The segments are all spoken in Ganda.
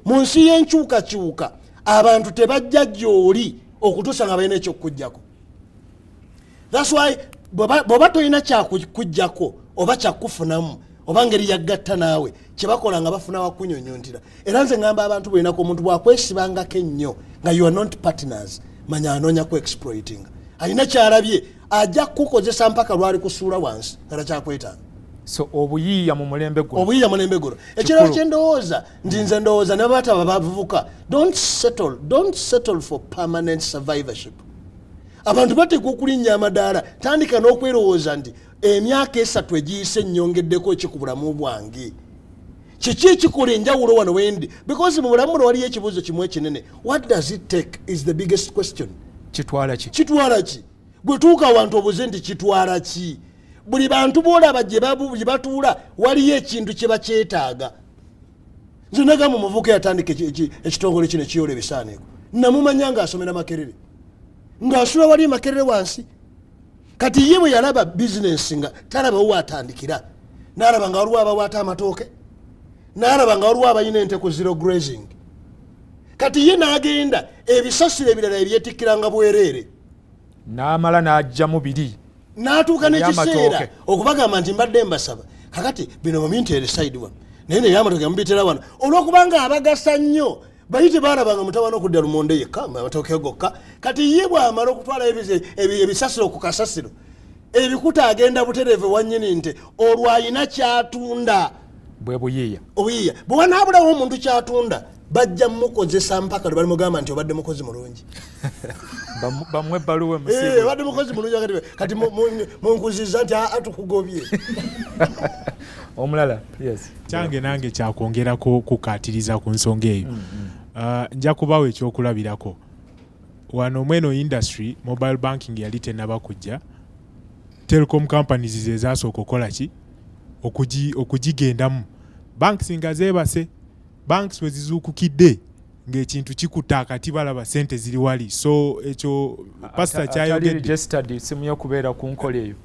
mu nsi y'enkyukakyuka abantu tebajja gy'oli okutuusa nga balina ekyokujjako. That's why bw'oba tolina kyakujjako oba kyakufunamu oba ngeri yaggatta naawe kyebakola nga bafuna wakunyonyontera. Era nze ngamba abantu bwenako omuntu bwakwesibangako ennyo nga you are not partners manya anoonya ku exploiting. Alina kyalabye ajja kukozesa mpaka lwali kusuula wansi nga takyakwetanga. So obuyiiya mu mulembe guno. Obuyiiya mu mulembe guno. Ekirala kye ndowooza nze ndowooza ne bataba bavubuka don't settle for permanent survivorship. Abantu bateekwa okulinnya amadaala tandika n'okwerowooza nti emyaka 3 egiyise nnyongeddeko eki ku bulamu bwange. Kiki ekikola enjawulo wano wendi? Because mu bulamu buno waliyo ekibuuzo kimu ekinene. What does it take is the biggest question. Kitwala ki? Kitwala ki? Bwe tuuka awantu obuze nti kitwala ki? Buli bantu boolaba gye batuula waliyo ekintu kye bakyetaaga. Nze nagamba omuvubuka yatandika ekitongole kino ekiyoola ebisaaniiko. Namumanya ng'asomera Makerere. Ng'asula wali Makerere wansi. Kati ye bwe yalaba bizinensi nga talabawo waatandikira. N'alaba nga waliwo abawaata amatooke. N'alaba nga waliwo abalina ente ku zero grazing. Kati ye n'agenda ebisasiro ebirala ebyetikkiranga bwereere. N'amala n'ajja mu biri. N'atuuka n'ekiseera okubagamba nti mbadde mbasaba. Kakati bino mumintere side wano. Naye n'eby'amatooke mubitera wano. Olw'okubanga abagasa nnyo bayite baalabanga mutawana okudda lumonde yekka amatooke gokka. Kati ye bw'amala okutwala ebisasiro ku kasasiro ebikuta agenda butereeve wannyini nti olwo alina kyatunda. Bwe buyiiya. Obuyiiya. Bwe wanaabulawo omuntu kyatunda bajja mukozesa mpaka lwe balimugamba nti obadde mukozi mulungi. Bamwe ebbaluwa musiibu. Obadde mukozi mulungi kati munkuziza nti atukugobye. Omulala, yes. Kyange nange kyakwongerako kukaatiriza ku nsonga eyo. Nja kubawo ekyokulabirako. Wano mweno industry mobile banking yali tennaba kujja. Telecom companies ze zasooka okukola ki? Okugigendamu. Banks nga zeebase. Banks we zizuukukidde ng'ekintu kikuta akati balaba sente ziri wali. So ekyo pastor kyayogedde. Registered simu y'okubeera ku nkola eyo.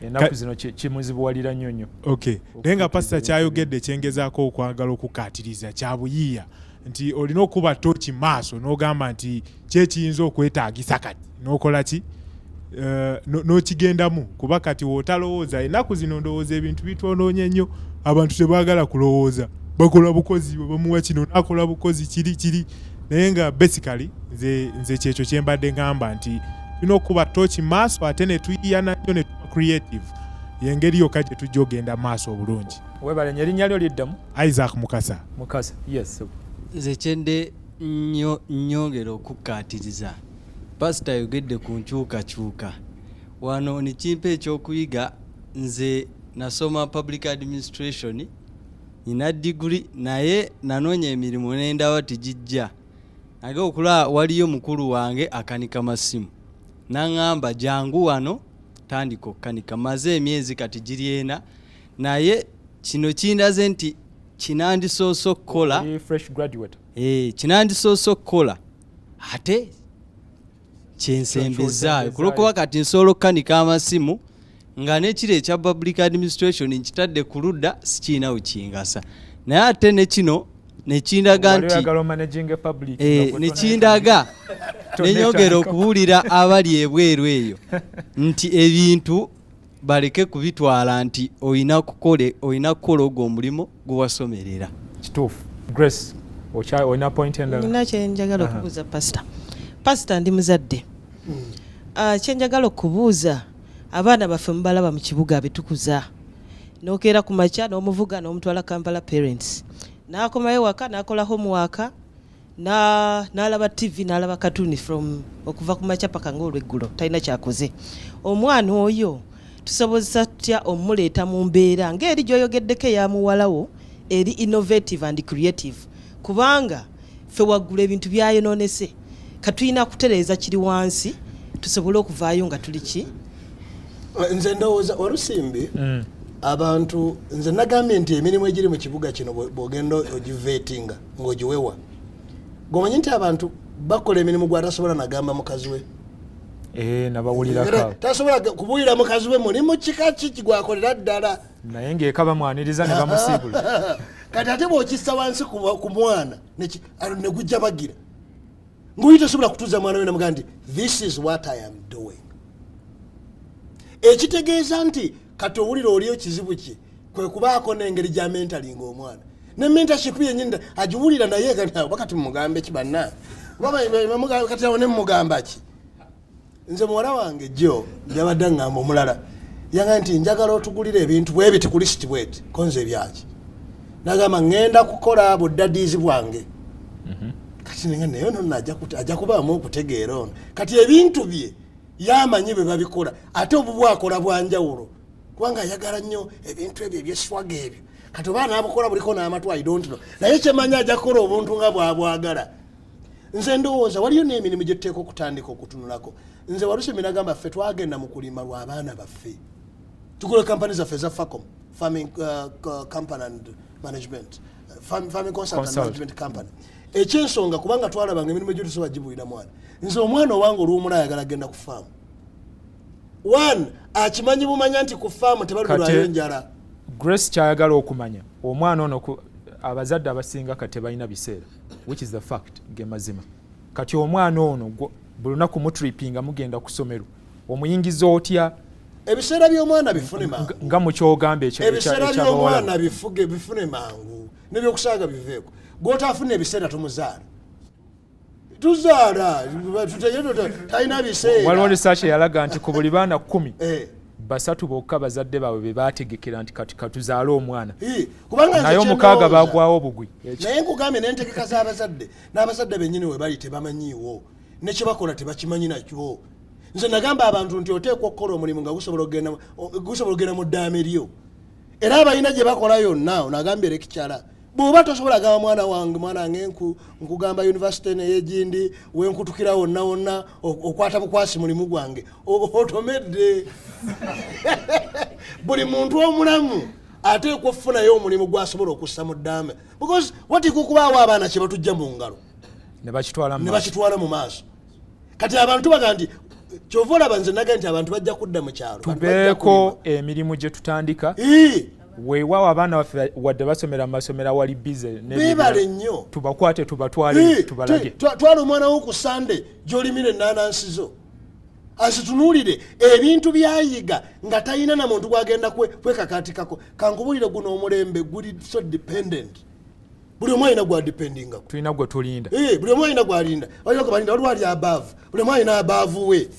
Ennaku zino kimuzibuwalira nnyo. Okay. Naye nga pastor kyayogedde kyengezaako okwagala okukaatiriza kya buyiiya nti olina okuba toki maaso n'ogamba nti kyekiyinza okwetaagisa kati n'okola ki? N'okigendamu kuba kati w'otalowooza ennaku zino ndowooza ebintu bitwonoonye nnyo abantu tebaagala kulowooza. Bakola bukozi bamuwa kino nakola bukozi kiri naye nga basically nze kyekyo kyembadde ngamba nti tulina okuba toki maaso ate ne tuyiiya nnyo ne tuba creative yengeri yokka gye tujja ogenda maaso obulungi. Weebale erinnya lyo liddamu? Isaac Mukasa. Mukasa, yes. Nze kyende nnyongera okukkaatiriza pasita ayogedde ku nkyukakyuka wano nikimpa ekyokuyiga. Nze nasoma public administration nina degree naye nanoonya emirimu n'endaba tegijja. Nage okula waliyo mukulu wange akanika masimu n'aŋŋamba jangu wano tandika okkanika. Maze emyezi kati giri 4 naye kino kindaze nti kinandisoose okukola. Fresh graduate. Kinandisoose okukola ate kyensembezaayo kulwokuba kati nsobola okkanika amasimu nga nekiro ekya public administration nkitadde ku ludda sikiina wekingasa. Naye ate ne kino nekindaga nti nekindaga nenyongera okubuulira abali ebweru eyo nti ebintu baleke kubitwala nti olina kukola ogwo omulimu guwasomerera. Kituufu. Grace, olina point endala? Nina kyenjagala okubuuza pasita ndi muzadde. Kyenjagala okubuuza abaana baffe mubalaba mu kibuga betukuza nokeera ku makya n'omuvuga n'omutwala Kampala parents n'akomayo waka n'akola homework n'alaba TV n'alaba cartoon from okuva ku makya paka ng'olweggulo talina kyakoze. Omwana oyo tusobozesa tutya omuleeta mu mbeera ng'eri gy'oyogeddeko eyamuwalawo eri innovative and creative kubanga ffe waggula ebintu byayonoonese katulina kutereeza kiri wansi tusobole okuvaayo nga tuli ki. Nze ndowooza Walusimbi abantu nze nagambye nti emirimu egiri mu kibuga kino bw'ogenda ogivetinga ng'ogiwewa gomanyi nti abantu bakola emirimu gwatasobola nagamba mukazi we. Nabawulirako tasobola kubuulira mukazi we mulimu kika ki gwakolera ddala naye ng'eka bamwaniriza ne bamusiibula. kati ate bw'okissa wansi ku mwana ne gujja bagira ng'oyi tosobola kutuuza mwana we namugamba nti this is what I am doing. Ekitegeeza nti kati owulira oliyo kizibu ki kwe kubaako n'engeri gya mentalinga omwana ne mentorship yennyini agiwulira naye wakati mumugambe ki banna kati awo ne mumugamba ki. Nze muwala wange jo yabadde ngamba omulala yanga nti njagala otugulira ebintu bwebiti ku lisiti bweti konze ebyaki nagamba ngenda kukola buddadiizi bwange kati nenga naye ono ajja kubaamu okutegeera ono kati ebintu bye yamanyi bwe babikola ate obu bwakola bwanjawulo kubanga ayagala nnyo ebintu ebyo ebyeswaga ebyo kati oba naabukola buliko n'amatu I don't know naye kyemanyi ajja kukola obuntu nga bwabwagala. Nze ndowooza waliyo n'emirimu gye tuteeka okutandika okutunulako. Nze walusemi nagamba ffe twagenda mu kulima lw'abaana baffe tukola kampani zaffe eza Facom farming company and management farming consultant management company. Ekyensonga kubanga twalabanga emirimu egyo tusobola gibuulira mwana. Nze omwana owange olw'omula ayagala agenda ku faamu. One akimanyi bumanya nti ku faamu tebalulayo njala. Grace kyayagala okumanya omwana ono abazadde abasinga kati balina biseera which is the fact ge mazima. Kati omwana ono buli lunaku mutripinga mugenda ku ssomero omuyingiza otya ebiseera by'omwana bifune mangu nga mu kyogamba ekyo ebiseera by'omwana bifune mangu n'ebyokusaaga biveeko gw'otaafuna ebiseera tumuzaala tuzaala talina biseera. Waliwo research eyalaga nti ku buli baana 10 basatu bokka bazadde baabwe be baategekera nti kati katuzaale omwana naye omukaaga baagwawo bugwi. Naye nkugambye n'entegeka z'abazadde n'abazadde bennyini we bali tebamanyiiwo ne kye bakola tebakimanyi nakyo. Nze nagamba abantu nti oteekwa okukola omulimu nga gusobola okugenda mu ddaame lyo era abalina gye bakola yonna onagambye lekikyala bw'oba tosobola gamba mwana wange mwana wange nkugamba yunivasite neyegindi wenkutukira wonna wonna okwata bukwasi mulimu gwange otomedde. Buli muntu omulamu ateekwa okufunayo omulimu gwasobola okussa mu ddaame because wateekwa okubaawo abaana kye batujja mu ngalo ne bakitwala mu maaso. Kati abantu baga nti kyova olaba nze naga nti abantu bajja kudda mu kyalo tubeeko emirimu gye tutandika weewaawo abaana baffe wadde basomera mu masomero awali bize beebale nnyo tubakwate tubatwale tubalage. Twala omwana wo ku Sande gy'olimira ennaanansizo asitunuulire ebintu byayiga nga talina na muntu gwagenda kwekakatikako. Kankubulire guno omulembe guli so dependent buli omu alina gwadipendingako tulina gwe tulinda buli omu alina gwalinda balinda waliwo ali abaavu buli omu alina abaavu we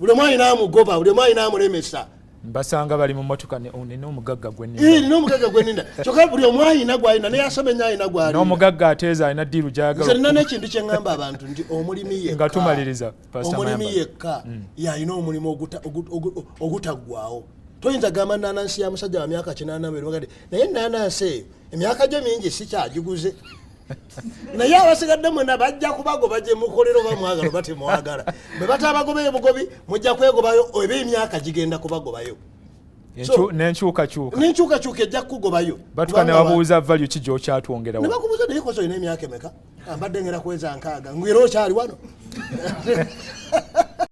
buli omu alina amugoba buli omu alina amulemesa mbasanga bali mu motoka nina omugagga gweninda kyokka buli omu alina gwalina naye asomenya alina gwalina n'omugagga ateeza alina ddiiru gyayagala. Nze nina n'ekintu kye ŋŋamba abantu nti omulimi yekka nga tumaliriza omulimi yekka yalina omulimu ogutaggwawo. Toyinza gamba nnanansi ya musajja wa myaka 80 naye nnanansi eyo emyaka gyo mingi sikyagiguze naye abasigadde mwena bajja kubagoba gye mukolero bamwagala oba temwagala bwe batabagobayo bugobi mujja kwegobayo oba emyaka gigenda kubagobayo n'enkyukakyuka ejja kukugobayo. Batuka ne babuuza value ki gy'okyatwongerawo ne bakubuuza naye kozo olina emyaka emeka ambadde ngera kweza nkaaga ngwira okyali wano